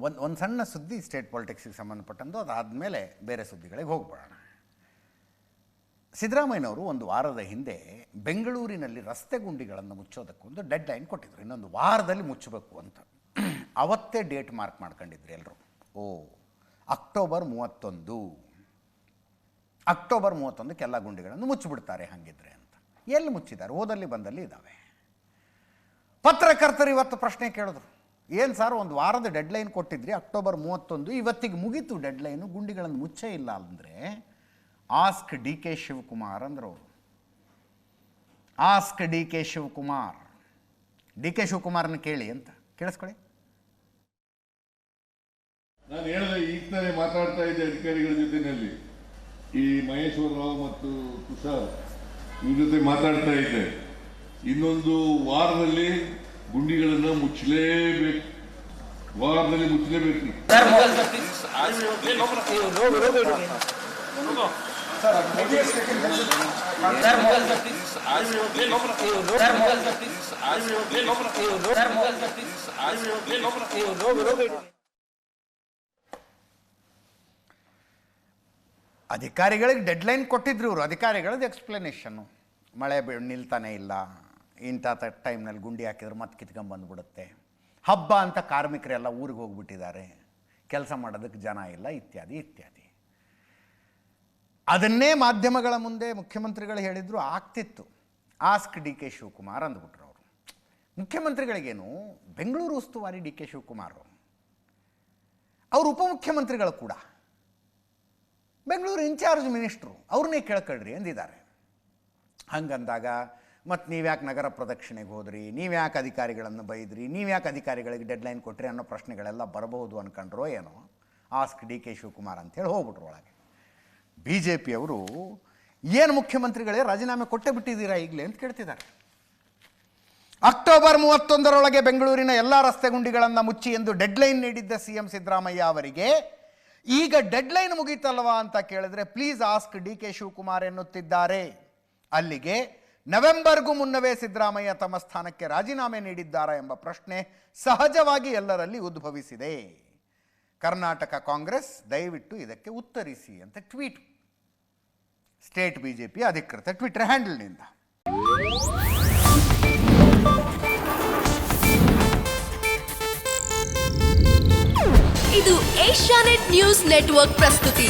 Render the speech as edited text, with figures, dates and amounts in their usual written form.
ಒಂದು ಸಣ್ಣ ಸುದ್ದಿ ಸ್ಟೇಟ್ ಪಾಲಿಟಿಕ್ಸಿಗೆ ಸಂಬಂಧಪಟ್ಟಂದು, ಅದಾದಮೇಲೆ ಬೇರೆ ಸುದ್ದಿಗಳಿಗೆ ಹೋಗ್ಬಿಡೋಣ. ಸಿದ್ದರಾಮಯ್ಯನವರು ಒಂದು ವಾರದ ಹಿಂದೆ ಬೆಂಗಳೂರಿನಲ್ಲಿ ರಸ್ತೆ ಗುಂಡಿಗಳನ್ನು ಮುಚ್ಚೋದಕ್ಕೊಂದು ಡೆಡ್ ಲೈನ್ ಕೊಟ್ಟಿದ್ರು, ಇನ್ನೊಂದು ವಾರದಲ್ಲಿ ಮುಚ್ಚಬೇಕು ಅಂತ. ಅವತ್ತೇ ಡೇಟ್ ಮಾರ್ಕ್ ಮಾಡ್ಕೊಂಡಿದ್ರು ಎಲ್ಲರೂ. ಅಕ್ಟೋಬರ್ 31 ಎಲ್ಲ ಗುಂಡಿಗಳನ್ನು ಮುಚ್ಚಿಬಿಡ್ತಾರೆ ಹಾಗಿದ್ರೆ ಅಂತ. ಎಲ್ಲಿ ಮುಚ್ಚಿದ್ದಾರೆ? ಓದಲ್ಲಿ ಬಂದಲ್ಲಿ ಇದ್ದಾವೆ. ಪತ್ರಕರ್ತರು ಇವತ್ತು ಪ್ರಶ್ನೆ ಕೇಳಿದ್ರು, ಏನು ಸರ್, ಒಂದು ವಾರದ ಡೆಡ್ಲೈನ್ ಕೊಟ್ಟಿದ್ರಿ, ಅಕ್ಟೋಬರ್ 31, ಇವತ್ತಿಗೆ ಮುಗೀತು ಡೆಡ್ಲೈನು, ಗುಂಡಿಗಳನ್ನು ಮುಚ್ಚೇ ಇಲ್ಲ ಅಂದರೆ ಆಸ್ಕ್ ಡಿ ಕೆ ಶಿವಕುಮಾರ್ ಅಂದರು ಅವರು. Ask D K Shivakumar, D K ಶಿವಕುಮಾರ್ನ ಕೇಳಿ ಅಂತ. ಕೇಳಿಸ್ಕೊಳ್ಳಿ. ನಾನು ಹೇಳಿದೆ, ಈಗ ತಾನೇ ಮಾತಾಡ್ತಾ ಇದ್ದೆ ಅಧಿಕಾರಿಗಳ ಜೊತೆಯಲ್ಲಿ, ಈ ಮಹೇಶ್ವರ ರಾವ್ ಮತ್ತು ತುಷಾರ್ ಇವ್ರ ಜೊತೆ ಮಾತಾಡ್ತಾ ಇದ್ದೆ. ಇನ್ನೊಂದು ವಾರದಲ್ಲಿ ಗುಂಡಿಗಳನ್ನು ಮುಚ್ಚಲೇಬೇಕು, ವಾರದಲ್ಲಿ ಮುಚ್ಚಲೇಬೇಕು. ಅಧಿಕಾರಿಗಳಿಗೆ ಡೆಡ್ಲೈನ್ ಕೊಟ್ಟಿದ್ರು ಇವರು. ಅಧಿಕಾರಿಗಳದ್ದು ಎಕ್ಸ್ಪ್ಲನೇಷನ್ನು, ಮಳೆ ನಿಲ್ತಾನೆ ಇಲ್ಲ, ಇಂಥ ಟೈಮ್ನಲ್ಲಿ ಗುಂಡಿ ಹಾಕಿದ್ರೆ ಮತ್ತೆ ಕಿತ್ಕೊಂಡ್ಬಂದುಬಿಡುತ್ತೆ, ಹಬ್ಬ ಅಂತ ಕಾರ್ಮಿಕರೆಲ್ಲ ಊರಿಗೆ ಹೋಗ್ಬಿಟ್ಟಿದ್ದಾರೆ, ಕೆಲಸ ಮಾಡೋದಕ್ಕೆ ಜನ ಇಲ್ಲ, ಇತ್ಯಾದಿ ಇತ್ಯಾದಿ. ಅದನ್ನೇ ಮಾಧ್ಯಮಗಳ ಮುಂದೆ ಮುಖ್ಯಮಂತ್ರಿಗಳು ಹೇಳಿದ್ರು, ಆಗ್ತಿತ್ತು. ಆಸ್ಕ್ ಡಿ ಕೆ ಶಿವಕುಮಾರ್ ಅಂದ್ಬಿಟ್ರು ಅವರು. ಮುಖ್ಯಮಂತ್ರಿಗಳಿಗೇನು, ಬೆಂಗಳೂರು ಉಸ್ತುವಾರಿ ಡಿ ಕೆ ಶಿವಕುಮಾರ್ ಅವರು ಉಪಮುಖ್ಯಮಂತ್ರಿಗಳು ಕೂಡ, ಬೆಂಗಳೂರು ಇನ್ಚಾರ್ಜ್ ಮಿನಿಸ್ಟ್ರು, ಅವ್ರನ್ನೇ ಕೇಳ್ಕೊಳ್ರಿ ಅಂದಿದ್ದಾರೆ. ಹಂಗಂದಾಗ ಮತ್ತು ನೀವ್ಯಾಕೆ ನಗರ ಪ್ರದಕ್ಷಿಣೆಗೆ ಹೋದ್ರಿ, ನೀವ್ಯಾಕೆ ಅಧಿಕಾರಿಗಳನ್ನು ಬೈದ್ರಿ, ನೀವ್ಯಾಕೆ ಅಧಿಕಾರಿಗಳಿಗೆ ಡೆಡ್ಲೈನ್ ಕೊಟ್ರಿ ಅನ್ನೋ ಪ್ರಶ್ನೆಗಳೆಲ್ಲ ಬರಬಹುದು ಅಂದ್ಕೊಂಡ್ರೋ ಏನೋ. ಆಸ್ಕ್ ಡಿ ಕೆ ಶಿವಕುಮಾರ್ ಅಂಥೇಳಿ ಹೋಗ್ಬಿಟ್ರು ಒಳಗೆ. ಬಿ ಜೆ ಪಿಯವರು, ಏನು ಮುಖ್ಯಮಂತ್ರಿಗಳೇ ರಾಜೀನಾಮೆ ಕೊಟ್ಟೇ ಬಿಟ್ಟಿದ್ದೀರಾ ಈಗಲೇ ಅಂತ ಕೇಳ್ತಿದ್ದಾರೆ. ಅಕ್ಟೋಬರ್ 31 ಬೆಂಗಳೂರಿನ ಎಲ್ಲ ರಸ್ತೆ ಗುಂಡಿಗಳನ್ನು ಮುಚ್ಚಿ ಎಂದು ಡೆಡ್ಲೈನ್ ನೀಡಿದ್ದ ಸಿಎಂ ಸಿದ್ದರಾಮಯ್ಯ ಅವರಿಗೆ ಈಗ ಡೆಡ್ಲೈನ್ ಮುಗೀತಲ್ವಾ ಅಂತ ಕೇಳಿದ್ರೆ please ask D K Shivakumar ಎನ್ನುತ್ತಿದ್ದಾರೆ. ಅಲ್ಲಿಗೆ ನವೆಂಬರ್ಗೂ ಮುನ್ನವೇ ಸಿದ್ದರಾಮಯ್ಯ ತಮ್ಮ ಸ್ಥಾನಕ್ಕೆ ರಾಜೀನಾಮೆ ನೀಡಿದ್ದಾರಾ ಎಂಬ ಪ್ರಶ್ನೆ ಸಹಜವಾಗಿ ಎಲ್ಲರಲ್ಲಿ ಉದ್ಭವಿಸಿದೆ. ಕರ್ನಾಟಕ ಕಾಂಗ್ರೆಸ್ ದಯವಿಟ್ಟು ಇದಕ್ಕೆ ಉತ್ತರಿಸಿ ಅಂತ ಟ್ವೀಟ್, ಸ್ಟೇಟ್ ಬಿಜೆಪಿ ಅಧಿಕೃತ ಟ್ವಿಟರ್ ಹ್ಯಾಂಡಲ್ನಿಂದ. ಇದು ಏಷ್ಯಾನೆಟ್ ನ್ಯೂಸ್ ನೆಟ್ವರ್ಕ್ ಪ್ರಸ್ತುತಿ.